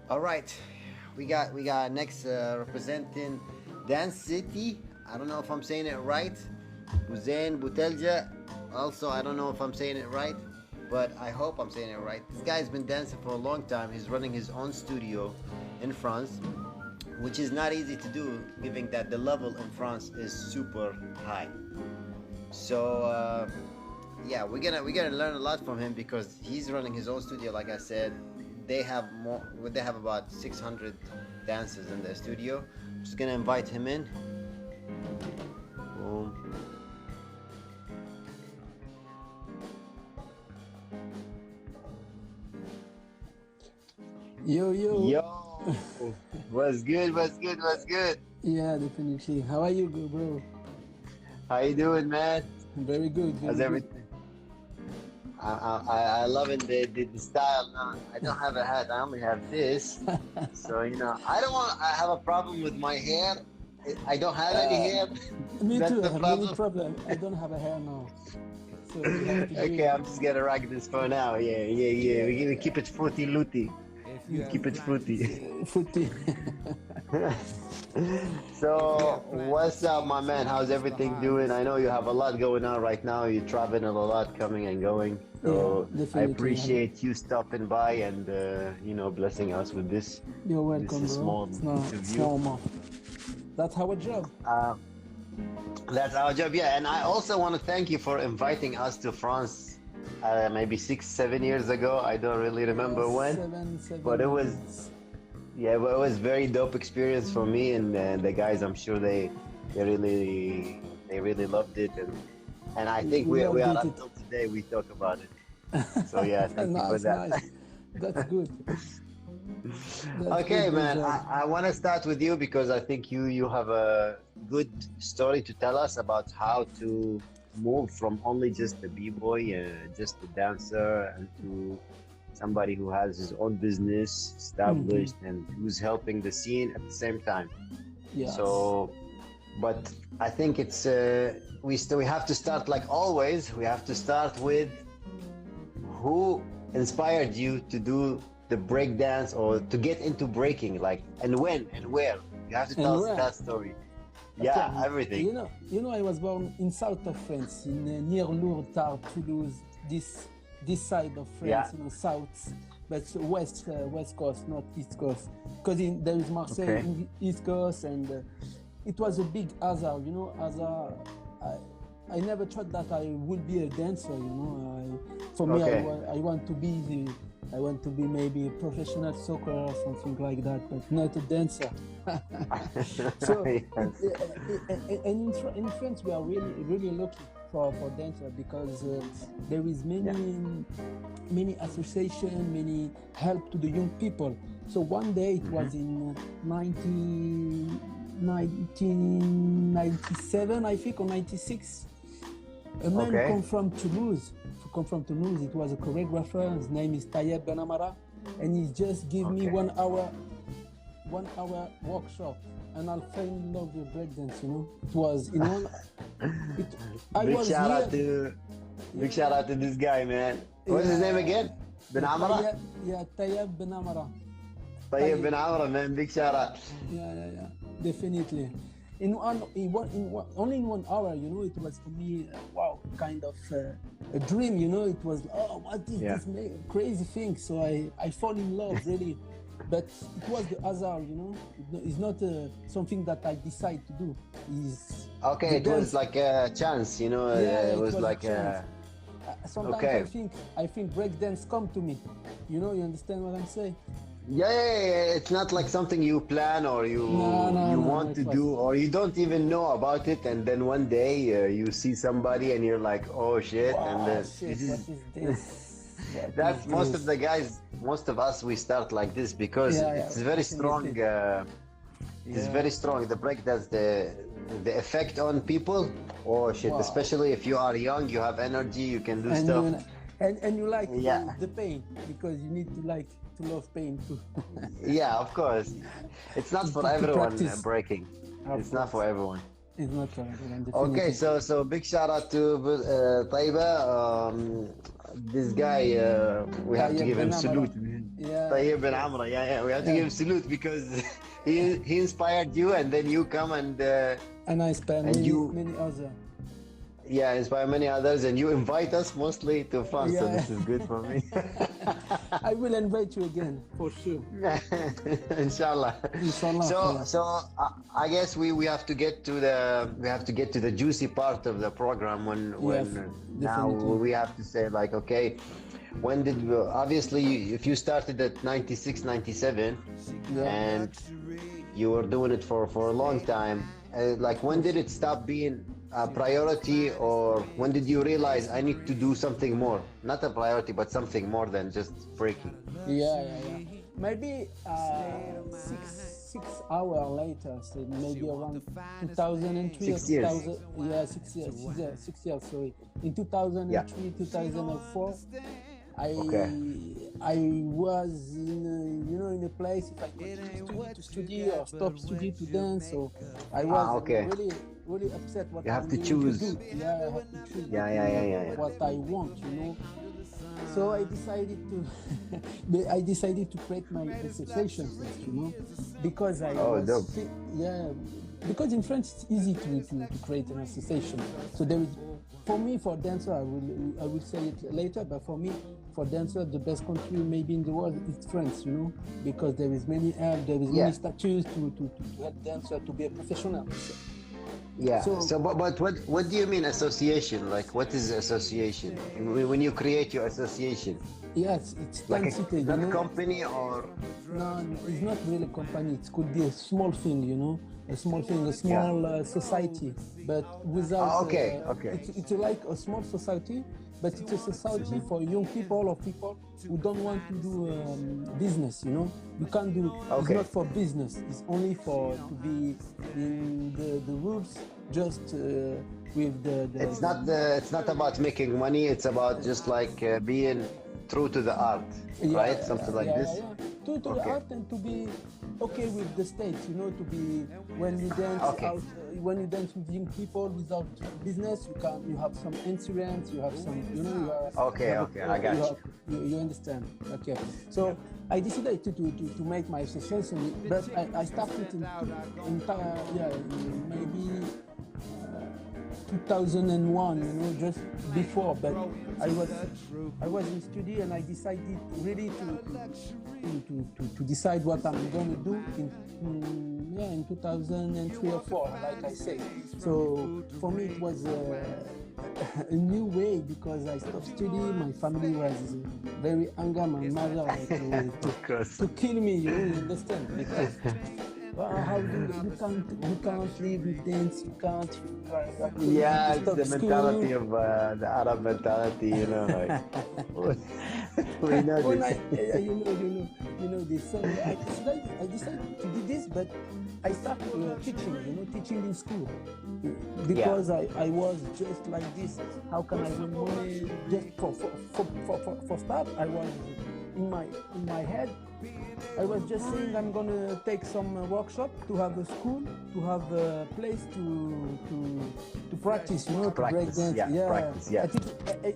All right, we got next representing Dance City. I don't know if I'm saying it right. Bouzaine Bouteldja. Also, I don't know if I'm saying it right, but I hope I'm saying it right. This guy's been dancing for a long time. He's running his own studio in France, which is not easy to do, given that the level in France is super high. So yeah, we're gonna learn a lot from him because he's running his own studio. Like I said, they have more. They have about 600 dancers in their studio. I'm just gonna invite him in. Boom. Yo, yo. Yo, what's good? What's good? What's good? Yeah, definitely. How are you, bro? How you doing, man? Very good, How's very good. everything? I loving the style. No, I don't have a hat. I only have this. So I don't want. I have a problem with my hair. I don't have any Uh, hair. Me That's too. I the have many problem. problems. I don't have a hair now, so we have to do Okay, it. I'm just gonna rock this for now. Yeah, yeah, yeah. We're gonna keep it fruity looty. If you Keep have it fruity. plans, Footy. if you So, have plans to what's up, my change man? How's the everything doing? I Bahamas, know you have a lot going on right now. You're traveling a lot, coming and going. Yeah, So, I definitely. appreciate you stopping by and blessing us with this. You're This welcome, is bro. small It's interview. normal. That's our job. Uh, that's our job, yeah. And I also want to thank you for inviting us to France. Maybe 6, 7 years ago. I don't really Yeah, remember when, seven, but it seven was years. yeah, but it was very dope experience for me and the guys. I'm sure they really loved it, and I think We all we are did it. until today we talk about it. So yeah, thank you for Nice, that. nice. That's good. That's Okay, good, man. Bouzaine. I want to start with you because I think you have a good story to tell us about how to move from only just a b-boy, just a dancer, and to somebody who has his own business Hmm. established and who's helping the scene at the same time. Yes. So, but I think it's we have to start like always. We have to start with who inspired you to do the break dance or to get into breaking, like, and when and where. You have to And tell us where? that story. Okay, Yeah, everything. I was born in south of France, in near Lourdes, Tarbes, Toulouse, this side of France, Yeah. south, but west coast, not east coast, because there is Marseille Okay. in the east coast, and it was a big hazard, I never thought that I would be a dancer, for me, Okay. I want to be maybe a professional soccer or something like that, but not a dancer. So, Yes. and in France, we are really lucky for dancer because there is Yeah. many association, many help to the young people. So one day it was Hmm. in 1997, I think, or 96. A man Okay. come from Toulouse. It was a choreographer. His name is Tayeb Benamara, and he just gave me Okay. 1 hour workshop, and I fell in love with breakdance. It was in one. It, I Big was shout out here. to big shout out to this guy, man. What's his Yeah, name again? Ben Amra? Tayeb Benamara. Tayyip Tayeb. Ben Amra, man. Big shout out. Yeah, definitely. Only in 1 hour, it was for me, wow, kind of a dream, It was, oh, what is Yeah. this crazy thing? So I fall in love, really. But it was the hazard, It's not something that I decide to do. It's Okay, the it was dance. like a chance, Yeah, it it was was a like chance. a Sometimes okay. I think breakdance come to me. You understand what I'm saying? Yeah, yeah, yeah, yeah. It's not like something you plan or No, no, you no, no. want to It do was. or you don't even know about it, and then one day you see somebody and you're like, oh shit, and Wow, this shit! is What is this? What that's is most of this? the guys, most of us, we start like this because Yeah, it's very strong. definitely. It's Yeah, very strong. The break that's the effect on people. Oh shit! wow. Especially if you are young, you have energy, you can do And stuff. you and you like Yeah, the pain because you need to love pain too. yeah, of course. It's not for To everyone practice, breaking. of It's not for course. everyone. It's not for everyone, Okay, definitely. so big shout out to Taiba. This guy, we have to Tayeb give him Benamara. salute, man. Yeah. Tayyib bin Amra. Yeah. We have to give him salute because he inspired you, and then you come And I spent and you many other. inspire many others, and you invite us mostly to fun. So Yeah. this is good for me. I will invite you again for sure. Inshallah. Inshallah. I guess we have to get to the juicy part of the program when Yes, now definitely. we have to say like, okay, when did obviously if you started at 96, 97, Yeah. and you were doing it for a long time, like when did it stop being a priority, or when did you realize I need to do something more, not a priority but something more than just freaking? Yeah. Maybe 6 hours later, so maybe around 2003 or 6 years. 2000. Yeah, 6 years. 6 years. Sorry, in 2003, 2004. Okay. I was in a place if I continue to study or stop study to dance. So I was Okay. really upset what You have I'm to going choose. to do. Yeah, I have to choose Yeah. what I want. So I decided to create my association first, because I dope. because in France it's easy to create an association. So there is, for me, for dancer, I will say it later, but for me, for dancer, the best country maybe in the world is France, because there is many help, there is many statues to help dancer to be a professional. Yeah. So But what do you mean association? Like, what is association? When you create your association, yes, it's like density, not a company or No, it's not really a company. It could be a small thing, a small thing, a small society, but without. Okay. It's like a small society, but it's a society for young people or people who don't want to do business. You can't do. It's not for business. It's only to be in the rules, just with the. It's not about making money. It's about just like being true to the art, right? Something like this. True to the art, and to be okay with the state, to be when you dance out, when you dance with young people without business, you have some insurance, you have some, I got you. You understand? Okay. So I decided to make my association, but I started in maybe 2001, just before, but I was in study, and I decided really to decide what I'm going to do in 2003 or 4, like I say. So for me it was a new way, because I stopped studying. My family was very angry. My mother to kill me. You understand? Because how do you can't live with dance? You can't. It's the mentality of the Arab mentality. Like we know this. This. So I decided to do this, but I started teaching in school, because I was just like this. How can I win money? Just for start, I was in my head. I was just saying I'm gonna take some workshop, to have a school, to have a place to practice, to break dance. Practice, yeah.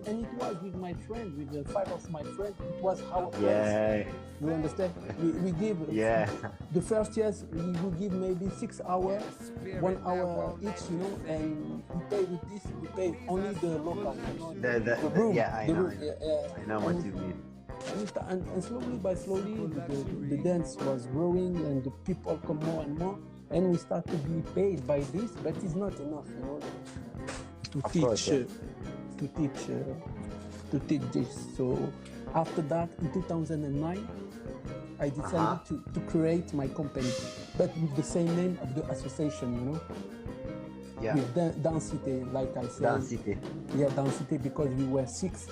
And it was with my friend, with the 5 of my friends. It was our place. Yeah. You understand? We give. Yeah. The first years we will give maybe 6 hours, 1 hour each, and we pay with this. We pay only the local. The room. Yeah, I know. I know what you mean. And slowly by slowly, the dance was growing, and the people come more and more, and we start to be paid by this, but it's not enough, to teach this. So after that, in 2009, I decided to create my company, but with the same name of the association, Yeah. With density, like I said. Density. Yeah, density, because we were 6.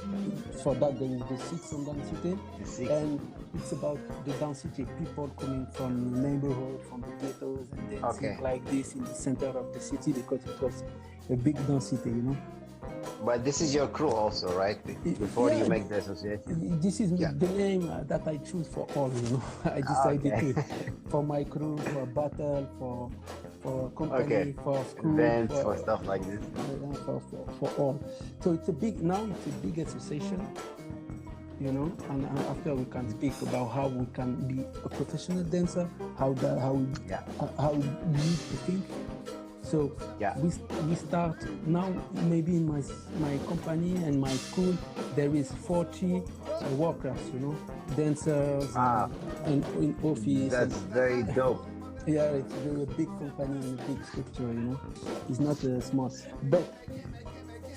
For that, there is the 6 on density. And it's about the density. People coming from the neighborhood, from the ghettos, and dancing like this in the center of the city, because it was a big density, But this is your crew also, right? Before you make the association? This is the name that I choose for all, I decided to, for my crew, for battle, for company, for school, events, for stuff like this. For all. So it's a big association. you know, and after we can speak about how we can be a professional dancer, how we need to think. So we start now. Maybe in my company and my school, there is 40 workers, you know, dancers and in office. That's very dope. Yeah, it's a big company and a big structure, you know. It's not small. But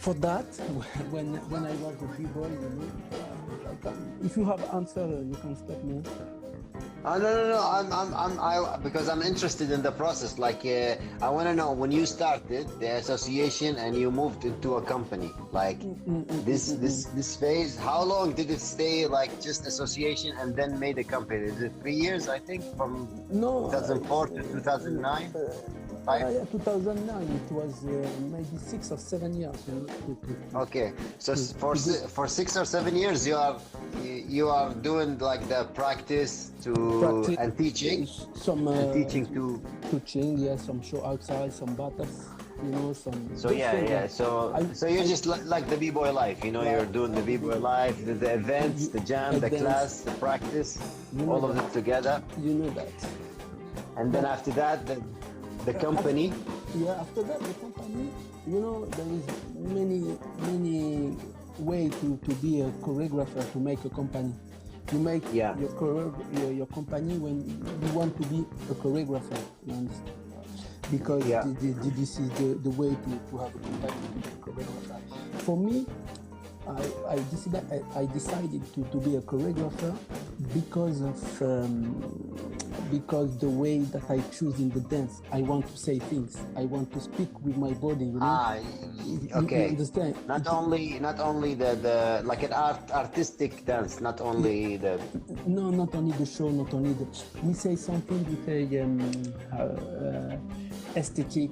for that, when I was a b-boy, you know, if you have answer, you can stop me. No. Because I'm interested in the process. Like, I want to know when you started the association and you moved into a company. Like, this phase. How long did it stay? Like, just association and then made a company? Is it 3 years? I think from 2004 to 2009. 2009. It was maybe 6 or 7 years. Okay, so for 6 or 7 years, you are doing like the practice and teaching. Teaching, yeah, some show outside, some battles, you know, some. So So you're just like the b-boy life, you know. You're doing the b-boy life, the events, the jam, the class, the practice, all of it together. You know that. And then after that, the company. After that, the company, you know, there is many way to be a choreographer, to make a company. You make your company when you want to be a choreographer, you understand? Because this is the way to have a company, to be a choreographer. For me, I decided to be a choreographer because the way that I choose in the dance, I want to say things. I want to speak with my body. You know? Okay. You understand? Not only the like an artistic dance. Not only the. No, not only the show. Not only the. We say something with a aesthetic.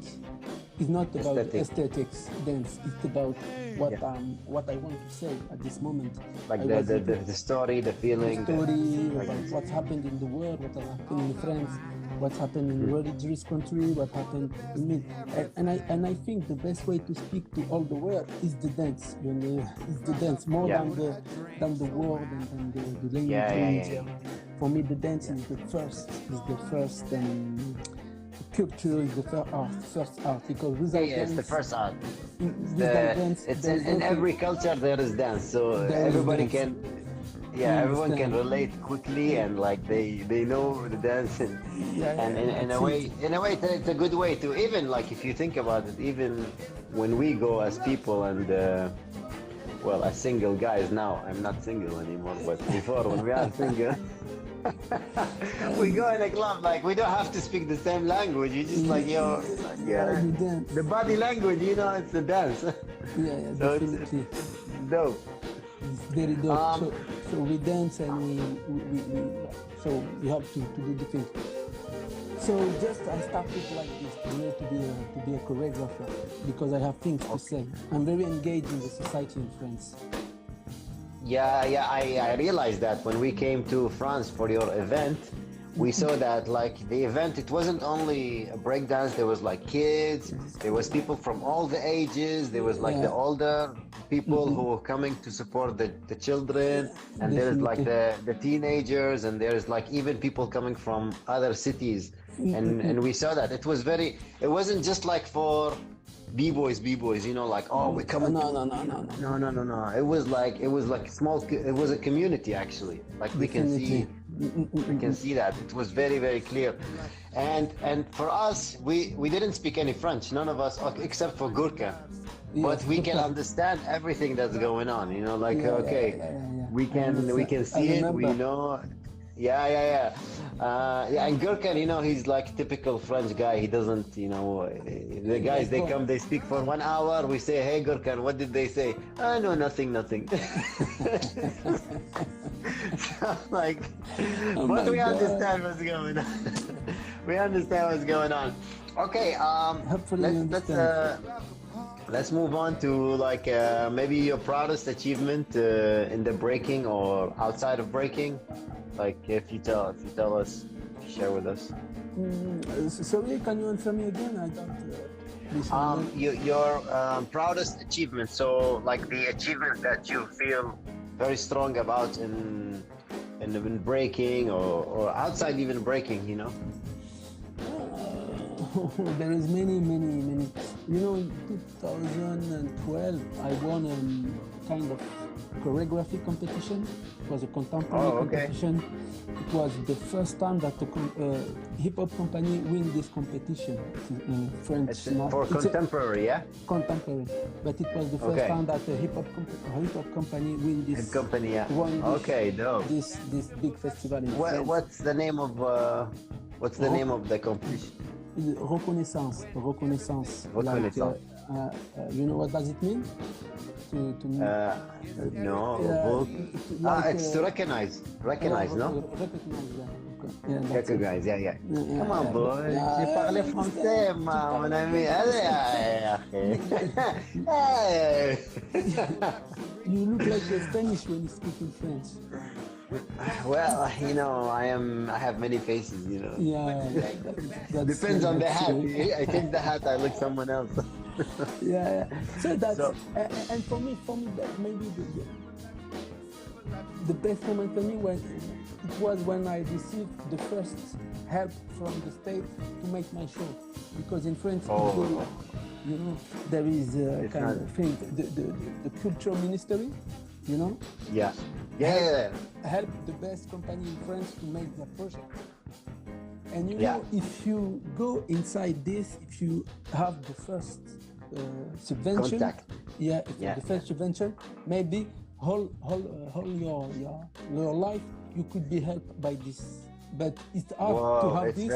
It's not about aesthetics dance. It's about what I want to say at this moment. Like the story, the feeling. The story about what's happened in the world, what has happened in France, what's happened in religious country, what happened in me. And I think the best way to speak to all the world is the dance. You know, it's the dance more than the word and the language. For me, the dance is the first. Culture is the first art, because without dance, it's the first art. Dance, it's in every culture there is dance, so everybody can. Yeah, everyone can relate quickly, and like they know the dance, and in a way it's a good way to, even like if you think about it, even when we go as people and as single guys now. I'm not single anymore, but before when we are single. We go in a club, like we don't have to speak the same language. You just like the body language, you know, it's the dance. So definitely. It's dope. It's very dope. So we dance and we have to do the thing. So I started like this to be a choreographer because I have things to say. I'm very engaged in the society in France. I realized that when we came to France for your event, we saw that like the event, it wasn't only a breakdance, there was like kids, there was people from all the ages, there was like the older people who were coming to support the children, and there's like the teenagers, and there's like even people coming from other cities, and we saw that it wasn't just like for B-boys, you know, like, we're coming. No. It was like small. It was a community actually. Like we can see that. It was very, very clear. And for us, we didn't speak any French. None of us, except for Gurka. But we can understand everything that's going on. You know, like we can see it. We know. And Gurkan, you know, he's like typical French guy. He doesn't, you know, the guys, they come, they speak for 1 hour. We say, hey, Gurkan, what did they say? No, nothing. So, like, but we understand what's going on. Okay, let's move on to like maybe your proudest achievement in the breaking or outside of breaking. Like if you tell us, share with us. Sorry, can you answer me again? I don't. Your proudest achievement. So like the achievement that you feel very strong about in breaking or outside even breaking, you know? There is many. You know, in 2012, I won a kind of choreography competition. It was a contemporary competition. It was the first time that a hip-hop company win this competition in French. For contemporary, yeah? Contemporary. But it was the first time that a hip-hop company win this. Hip company, yeah. Won this, dope. This big festival in France. What's the name of the competition? Reconnaissance. Like, you know what does it mean? No. It's to recognize. Recognize, no? Recognize, yeah. Okay. Recognize, yeah. Come on, boy. J'ai parlé français, mon ami. Allez, You look like you're Spanish when you speak in French. Well, you know, I have many faces, you know. That depends on the hat. I think the hat I look someone else. Yeah. So that's and for me that maybe the best moment for me was when I received the first help from the state to make my show, because in France, you know, there is a kind of thing, the culture ministry, you know. Help the best company in France to make their project. And you know, if you go inside this, if you have the first subvention, the first subvention, maybe whole your life you could be helped by this. But it's hard to have this.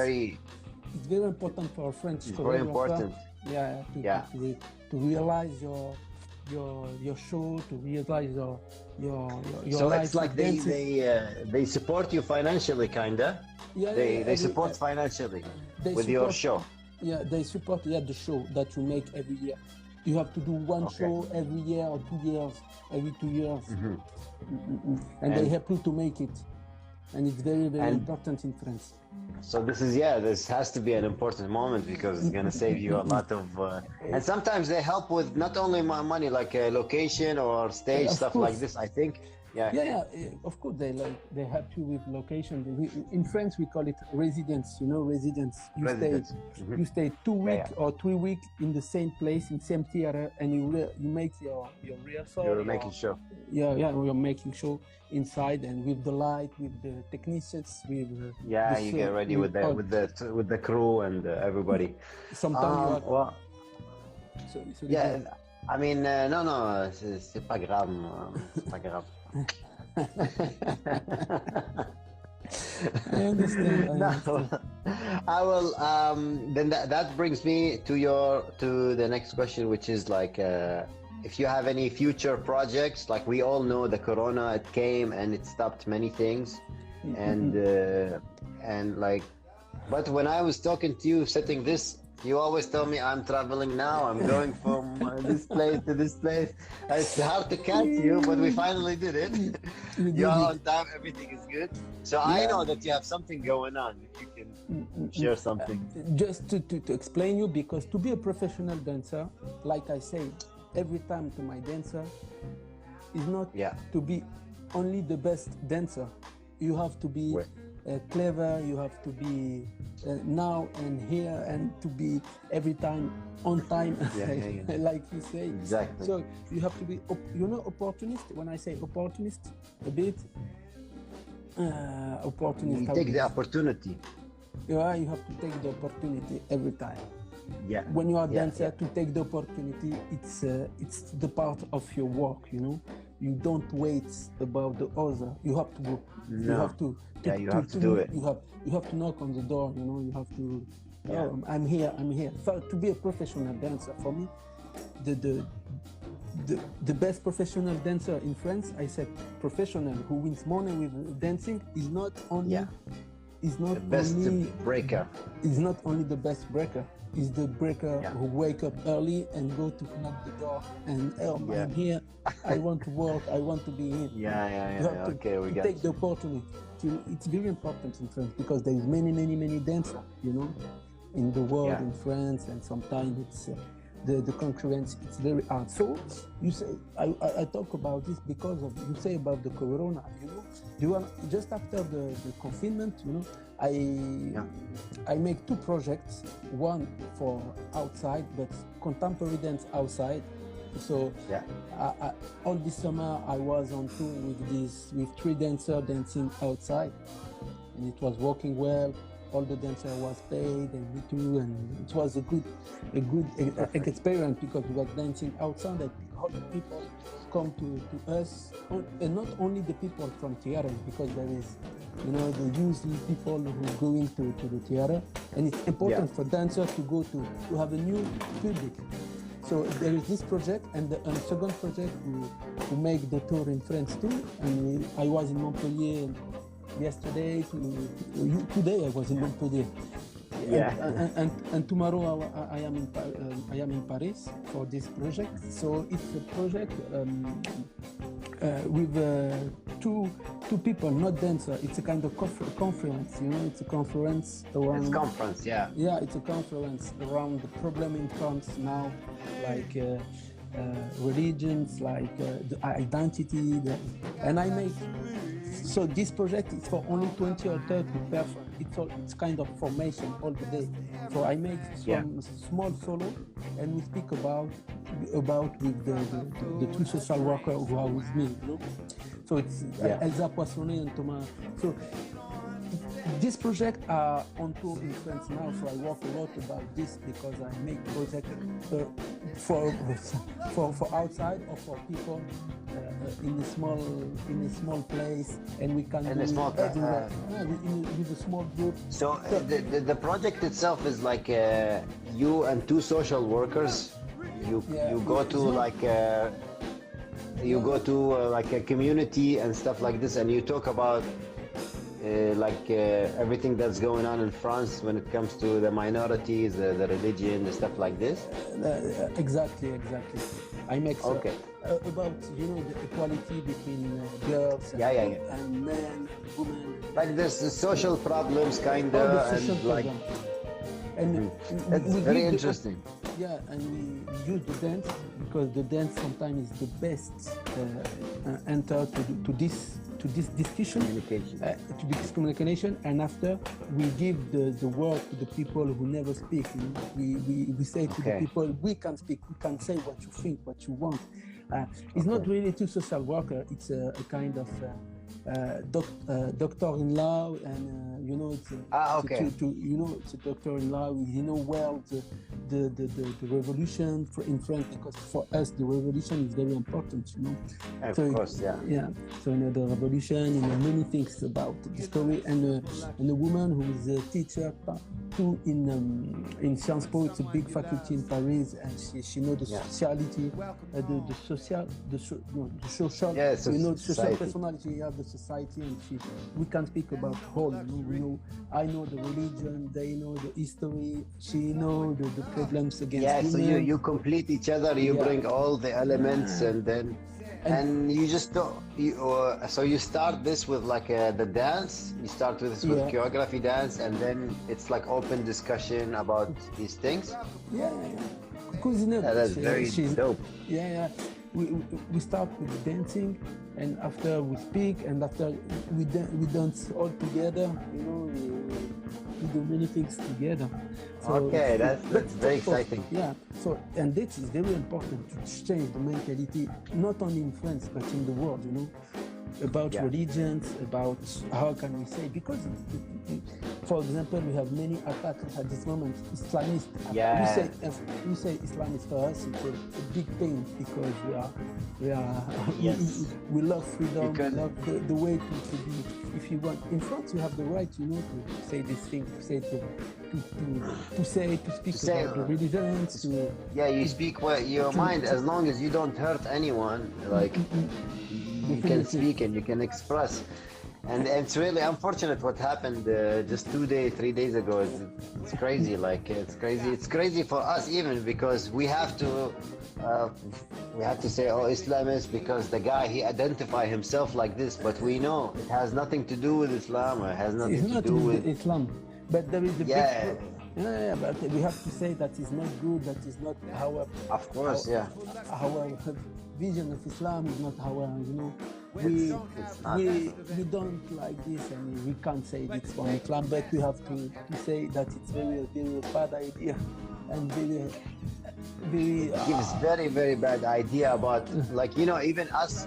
It's very important for a French choreographer. Very important. To realize your show, to realize your so life. It's like they support you financially, kinda. They support financially with your show. Yeah, they support the show that you make every year. You have to do one show every year or 2 years, every 2 years, and they help you to make it. And it's very important in France. So this has to be an important moment, because it's gonna save you a lot of. And sometimes they help with not only money, like a location or stage stuff like this, I think. Of course they help you with location. In France we call it residence. You know, residence. You stay 2 weeks or 3 weeks in the same place, in same theater, and you make your rehearsal. You're making show. We're making show inside, and with the light, with the technicians, with you get ready with the crew and everybody. Sometimes I mean, non, c'est pas grave, c'est pas grave. I understand. I will. Then that brings me to the next question, which is like, if you have any future projects. Like, we all know the Corona, it came and it stopped many things, and like, but when I was talking to you, setting this. You always tell me, I'm traveling now, I'm going from this place to this place. It's hard to catch you, but we finally did it. You're on time, everything is good. So I know that you have something going on, if you can share something. Just to explain you, because to be a professional dancer, like I say every time to my dancer, is not to be only the best dancer. You have to be clever, you have to be now and here, and to be every time on time, like you say. Exactly. So you have to be, opportunist. When I say opportunist, a bit opportunist. You take the opportunity. Yeah, you have to take the opportunity every time. When you are a dancer, to take the opportunity, it's the part of your work. You know, you don't wait about the other. You have to go. You have to. You have to do it. You have to knock on the door. You know, you have to. I'm here. So to be a professional dancer, for me, the best professional dancer in France, I said professional who wins money with dancing, is not only the best breaker. Is not only the best breaker. Is the breaker who wake up early and go to knock the door and I'm here. I want to work. I want to be here. Okay, we got take the opportunity. It's very important in France, because there is many dancers, you know, in the world, in France, and sometimes it's the concurrence, it's very hard. So you say, I talk about this because of, you say about the corona, you know, just after the confinement, you know, I make two projects, one for outside, but contemporary dance outside. So all this summer I was on tour with three dancers dancing outside, and it was working well. All the dancers was paid, and me too, and it was a good experience because we were dancing outside, and all the people come to us, and not only the people from theater, because there is, you know, the usually people who go into the theater, and it's important for dancers to go to have a new public. So there is this project, and the second project to make the tour in France too. And I was in Montpellier yesterday. Today I was in Montpellier. And tomorrow I am in Paris for this project. So it's a project with two people, not dancer. It's a kind of conference, you know. It's a conference around. It's conference, yeah. Yeah, it's a conference around the problem in France now, like religions, like the identity, and I make. So this project is for only 20 or 30 persons. It's kind of formation all the day. So I make some small solo, and we speak about with the two social workers who are with me. You know? So it's Elsa Poissonnet and Thomas. So this project are on tour in France now. So I work a lot about this because I make projects for outside or for people in a small place, and we can in a small with a small group. So the project itself is like you and two social workers. You go to like like a community and stuff like this, and you talk about everything that's going on in France when it comes to the minorities, the religion, the stuff like this. Exactly. I make about, you know, the equality between girls and men, women. Like there's the social problems, kind of, and like. And that's very interesting. And we use the dance because the dance sometimes is the best enter to this discussion, to this communication, and after we give the word to the people who never speak. You know? We say to the people, we can speak, we can say what you think, what you want. It's not really to social worker. It's a kind of doctor-in-law, and you know, it's you know, it's a doctor-in-law. You know well the revolution in France, because for us the revolution is very important. You know, of course. So you know, the revolution, you know, many things about the story, and a woman who is a teacher too in Sciences Po. It's a big faculty in Paris, and she knows the sociality, the social, you know, social personality of the society, and we can speak about whole. You know, I know the religion, they know the history, she know the problems against women. So you complete each other. You bring all the elements, and then. And you just don't. So you start this with like the dance. You start with choreography dance, and then it's like open discussion about these things. Because you know, that's very dope. We start with dancing, and after we speak, and after we dance all together. You know, we do many things together. So that's very exciting. So, and that is very important to change the mentality, not only in France but in the world. You know, about religions, about how can we say, because for example we have many attacks at this moment, Islamist. We say Islamist for us it's a big thing, because we love freedom, we love the way to be. If you want, in France you have the right, you know, to say this thing, to say to speak about the religions. You speak your mind, as long as you don't hurt anyone. Like you can speak and you can express. And it's really unfortunate what happened just 3 days ago. It's crazy. Like it's crazy. It's crazy for us even, because we have to say, oh, Islamist, because the guy, he identify himself like this, but we know it has nothing to do with Islam. It has nothing to do with Islam. But there is a Yeah, but we have to say that is not good. That is not our, Of course, yeah. our vision of Islam is not our, It's not. we don't like this, and we can't say it's from Islam, but we have to say that it's very bad idea, and very Gives very, very bad idea about, like, even us,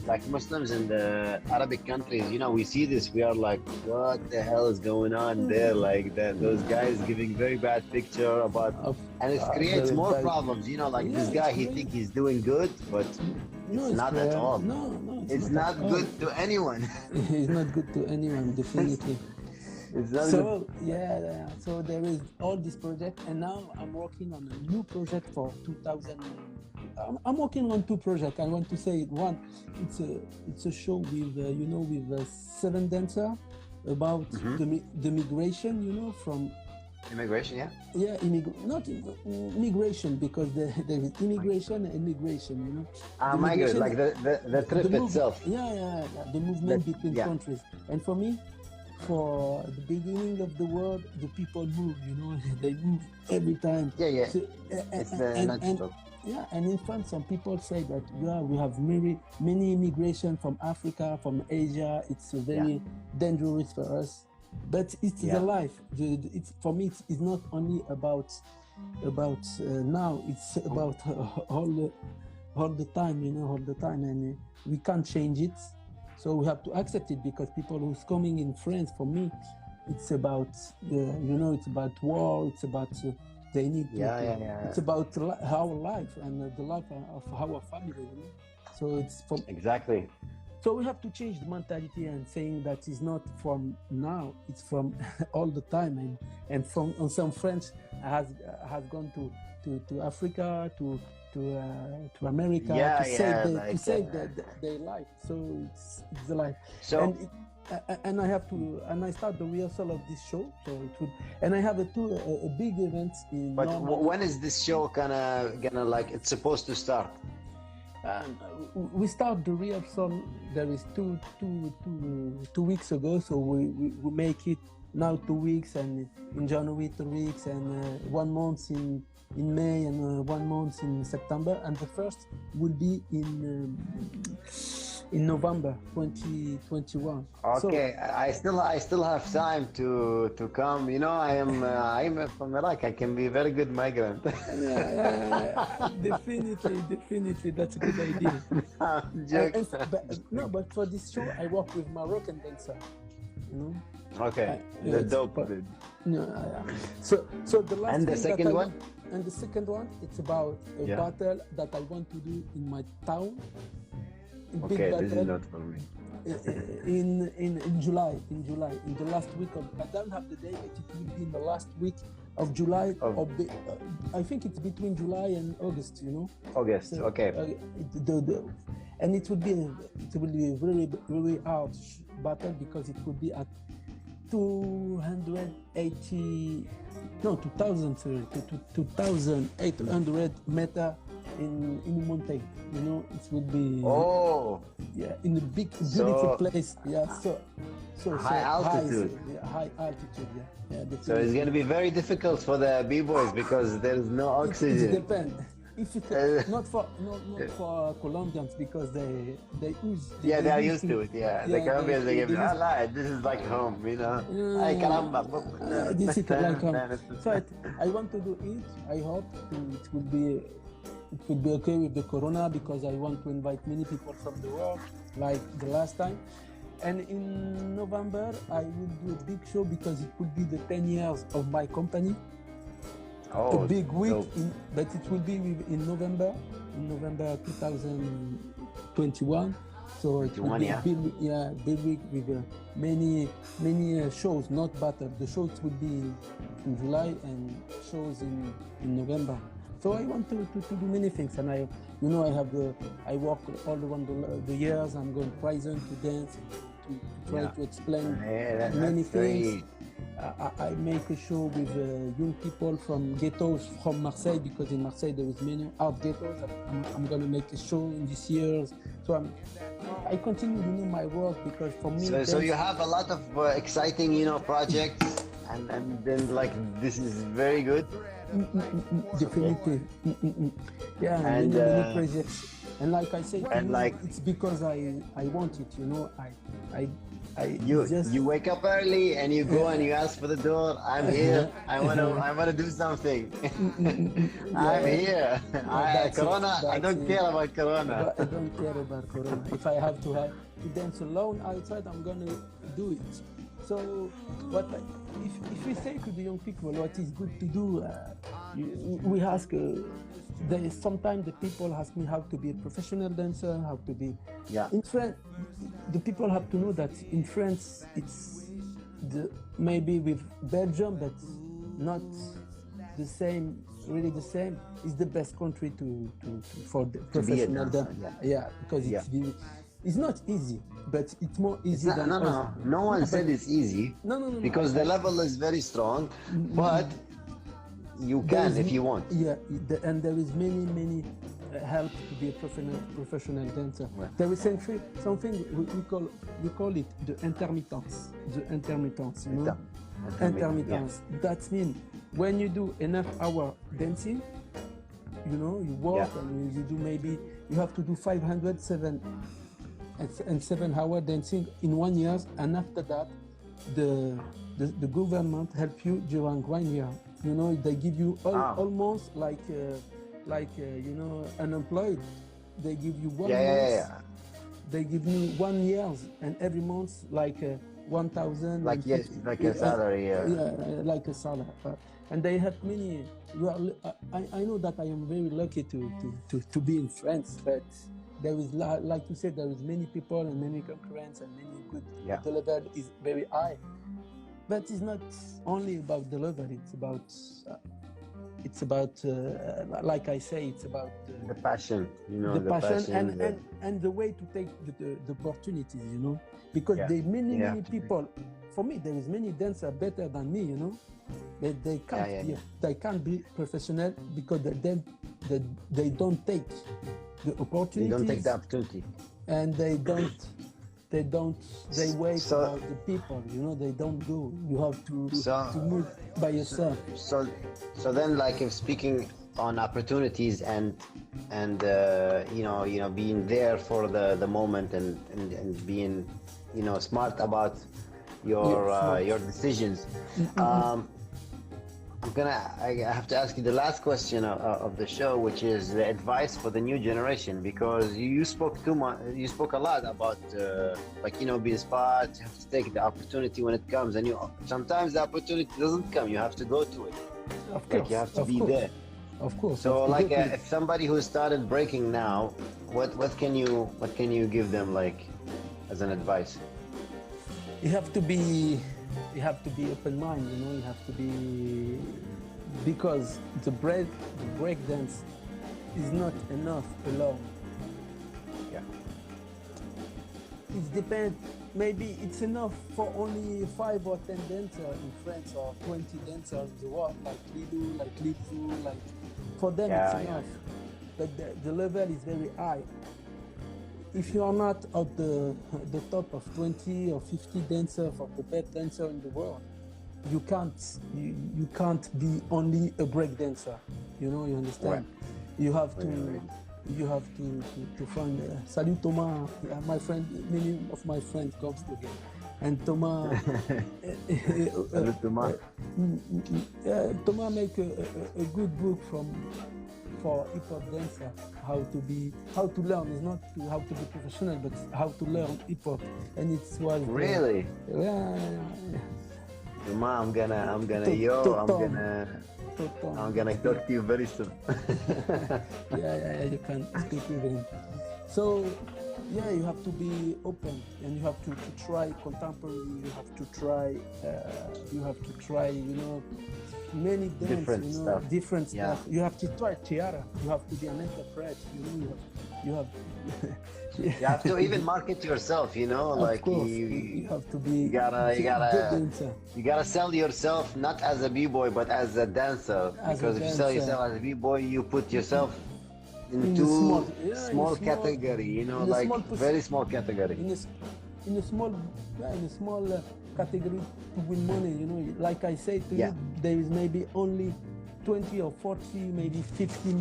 like Muslims in the Arabic countries, we see this, we are like, what the hell is going on there? Like those guys giving very bad picture about, and it creates more problems, like this guy, he think he's doing good, but it's not at all. No, it's not good to anyone. It's not good to anyone, definitely. It's not So so there is all this project, and now I'm working on a new project for 2000. I'm working on two projects. I want to say one. It's a show with with 7 dancers about the migration. From immigration, yeah. Yeah, not immigration, because there is immigration and immigration. Migrate, like the trip itself. Yeah, the movement between countries. And for me, for the beginning of the world, the people move. They move every time. Yeah. So, It's and yeah, and in France, some people say that we have many immigration from Africa, from Asia. It's very dangerous for us, but it's the life. It's for me. It's not only about now. It's about all the time. All the time, and we can't change it. So we have to accept it, because people who's coming in France, for me, it's about it's about war. It's about they need to, it's about our life and the life of our family. So it's from exactly. So we have to change the mentality and saying that it's not from now, it's from all the time. And from some friends has gone to Africa, to America, to save their life. So it's the life. So and I have to, and I start the rehearsal of this show. So it would, and I have a big event in. But when is this show gonna like it's supposed to start? We start the rehearsal. There is two weeks ago. So we make it now 2 weeks, and in January 2 weeks, and 1 month in May, and 1 month in September, and the first will be in November 2021. Okay, so, I still have time to come. I'm from Iraq. I can be a very good migrant. Definitely, that's a good idea. But for this show, I work with Moroccan dancer. Okay, the dope. So the last. And the second one. And the second one, it's about a battle that I want to do in my town. Okay, this is not for me. In July, in the last week of, I don't have the day, but it will be in the last week of July. I think it's between July and August. August, so, okay. And it will be a very, very hard battle, because it will be at 2,800 meter in a mountain. It would be in a big, beautiful place. So high altitude. High altitude. So it's going to be very difficult for the B-boys, because there is no oxygen. It depends. If it, not for Colombians, because they use. They are used to it. The Colombians, they give this is like home, Ay, caramba. This is like home. So I want to do it. I hope it will be okay with the corona, because I want to invite many people from the world, like the last time. And in November, I will do a big show, because it will be the 10 years of my company. A big week, but it will be in November 2021. So it will be a big week with many shows, not battle. The shows will be in July and shows in November. So I want to do many things, and I work all around the years. I'm going to prison to dance, to try to explain many things. I make a show with young people from ghettos from Marseille, because in Marseille there is many art ghettos. I'm going to make a show in this year. So I continue my work, because for me. So you have a lot of exciting projects, and then like this is very good. Definitive. Yeah, And many projects. And like I said to and you, like it's because I want it, you know. I just you wake up early and you go and you ask for the door. I'm here. I wanna do something. I'm here. Corona. I don't care about Corona. I don't care about Corona. If I have to dance alone outside, I'm gonna do it. So, if we say to the young people what is good to do, we ask. Sometimes the people ask me how to be a professional dancer, how to be. Yeah. In France, the people have to know that in France it's maybe with Belgium, but not the same. Really, the same is the best country for the professional dancer. Yeah, because it's not easy, but it's more easy than no one said it's easy. No. Because the level is very strong, but you can if you want. Yeah, and there is many help to be a professional dancer. Ouais. There is something we call it the intermittence. The intermittence, you know. Intermittence. Yeah. That means when you do enough hour dancing, you know, you work and you do maybe you have to do 7 hour dancing in 1 year, and after that, the government help you during 1 year. You know, they give you almost like you know, unemployed. They give you 1 month. They give me 1 year, and every month like 1,000. Like a salary. Like a salary. And they have many. I know that I am very lucky to be in France, but there is, like you said, there is many people and many concurrents and many good. The level is very high. But it's not only about the level. It's about like I say, it's about the passion. You know, the passion and the way to take the opportunities. You know, because there are many people. For me, there is many dancers better than me. You know, but they can't be professional because they don't take the opportunities. They don't take the opportunity, and they wait for the people, you know. They don't do. You have to move by yourself. So then, like, if speaking on opportunities and you know being there for the moment and being, you know, smart about your decisions. I have to ask you the last question of the show, which is the advice for the new generation, because you spoke too much. You spoke a lot about like, you know, being smart. You have to take the opportunity when it comes, and sometimes the opportunity doesn't come. You have to go to it. Of course, you have to be there. Of course. So like, if somebody who started breaking now, what can you give them, like, as an advice? You have to be open minded, you know. You have to be, because the break dance is not enough alone. It depends. Maybe it's enough for only 5 or 10 dancers in France, or 20 dancers in the world, like Lilou, like Lifu, like, for them it's enough. But the level is very high. If you are not at the top of 20 or 50 dancers, for the best dancer in the world, you can't be only a break dancer. You know, you understand? You have to find. Salut Thomas, my friend. Many of my friends comes together, and Thomas. Salut Thomas. Thomas make a good book for hip-hop dancer, how to learn. It's not how to be professional, but how to learn hip-hop, and it was really. Thomas, I'm gonna talk to you very soon. You can speak with him. So you have to be open, and you have to try contemporary. You have to try, you know, many dance, different stuff. You have to try theater. You have to be an interpret. You have you have to even market yourself. You know, like you have to be. You gotta sell yourself not as a b-boy but as a dancer. Because if you sell yourself as a b-boy, you put yourself into small category. You know, like very small category. In a small category to win money. You know, like I say to you, there is maybe only 20 or 40, maybe 50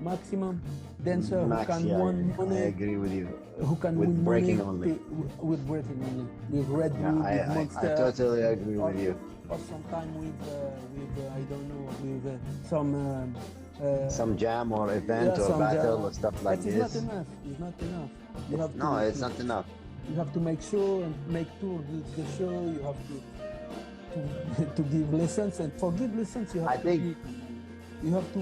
maximum dancer who can win money. I agree with you. Who can with win breaking money only. with breaking only, with Red Bull, with Monster. I totally agree with you. Or sometimes with I don't know, with some jam or event or battle or stuff like this. It's not enough. It's not enough. You have no, it's not enough. You have to make show and make tour the show. You have to give lessons, and for give lessons you have you have to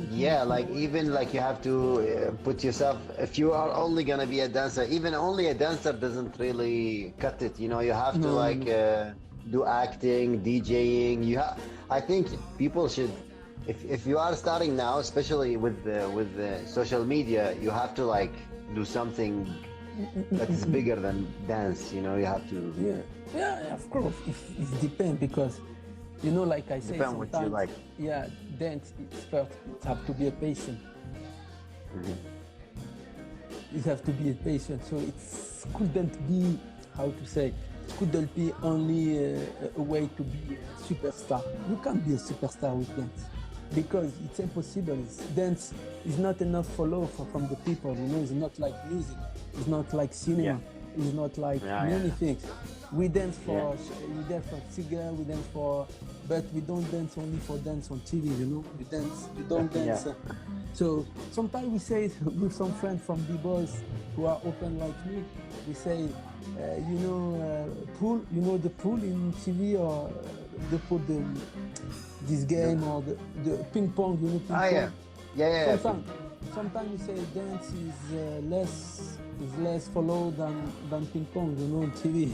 like even like you have to put yourself, if you are only gonna be a dancer, even only a dancer doesn't really cut it, you know. You have to do acting, DJing. I think people should, if you are starting now, especially with social media, you have to like do something that is bigger than dance, you know. You have to of course. It depends, because you know, like I say, depends what you like. Dance, it's first, it have to be a patient. You have to be a patient, so it couldn't be, how to say, it couldn't be only a way to be a superstar. You can't be a superstar with dance, because it's impossible. Dance is not enough follow from the people, you know. It's not like music, it's not like cinema, it's not like many things. We dance for cigar, we dance for, but we don't dance only for dance on TV, you know. We don't dance. So sometimes we say with some friends from Bboys who are open like me, we say, pool, you know, the pool in TV, or the pool, this game, or the ping pong, you know, ping pong. Sometimes we say dance is less followed than ping pong, you know, on TV.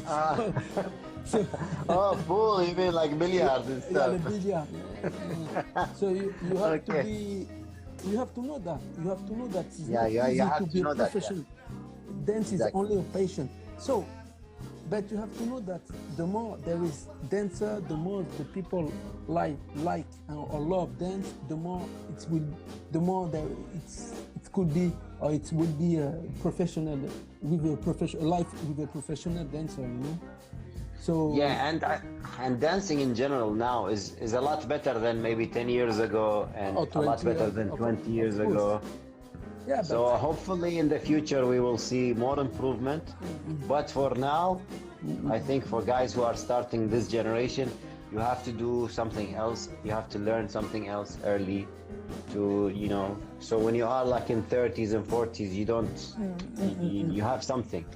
Pool, you mean like billiards and stuff? The billiard. So you have to be, you have to know that. You have to know that it's not easy to be a professional. Dance is only a passion. So, but you have to know that the more there is dancer, the more the people like or love dance, the more there it could be, or it will be a professional life with a professional dancer, you know. So and dancing in general now is a lot better than maybe 10 years ago, and a lot better than 20 years ago. So hopefully in the future we will see more improvement. But for now, I think for guys who are starting this generation, you have to do something else. You have to learn something else early, to, you know, so when you are like in 30s and 40s, you don't, you have something.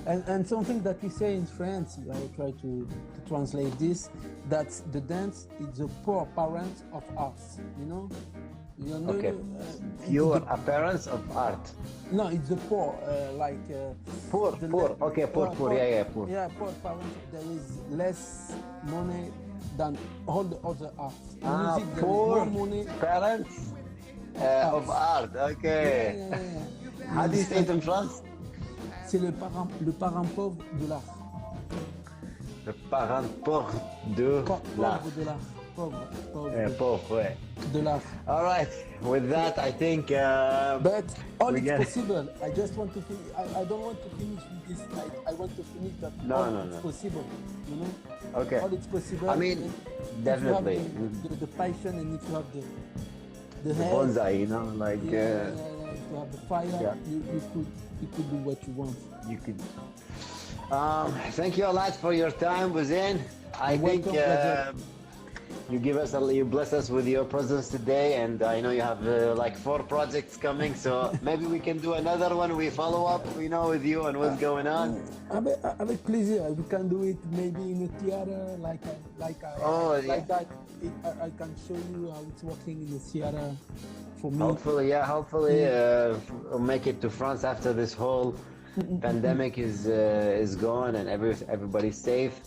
And something that we say in France, I try to translate this, that the dance is the poor parents of arts, you know. Pure appearance of art. No, it's the poor, poor. Okay, poor. Poor. Yeah, poor parents. There is less money than all the other arts. Music, poor money. Parents of art. Okay. How do you say it in France? C'est le parent pauvre de l'art. Le parent pauvre de l'art. Pauvre, de l'art. All right. With that, I think. But all is possible. I just want to finish. I don't want to finish with this. I want to finish that. It's possible. You know. Okay. All it's possible. I mean, definitely. If you have the passion, and if you have the bonsai, you know, like. If you have the fire, you could do what you want. You could. Thank you a lot for your time, Bouzaine. I think. You bless us with your presence today, and I know you have like 4 projects coming, so maybe we can do another one. We follow up, you know, with you and what's going on. Avec plaisir. We can do it maybe in a theater, like that. I can show you how it's working in the theater for me. Hopefully, we'll make it to France after this whole pandemic is gone and everybody's safe.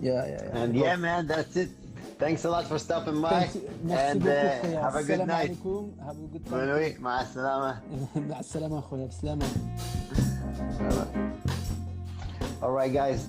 And man, that's it. Thanks a lot for stopping by, and have a good night. Have a good time. مع السلامة. مع السلامة أخويا. بسلامة. All right, guys.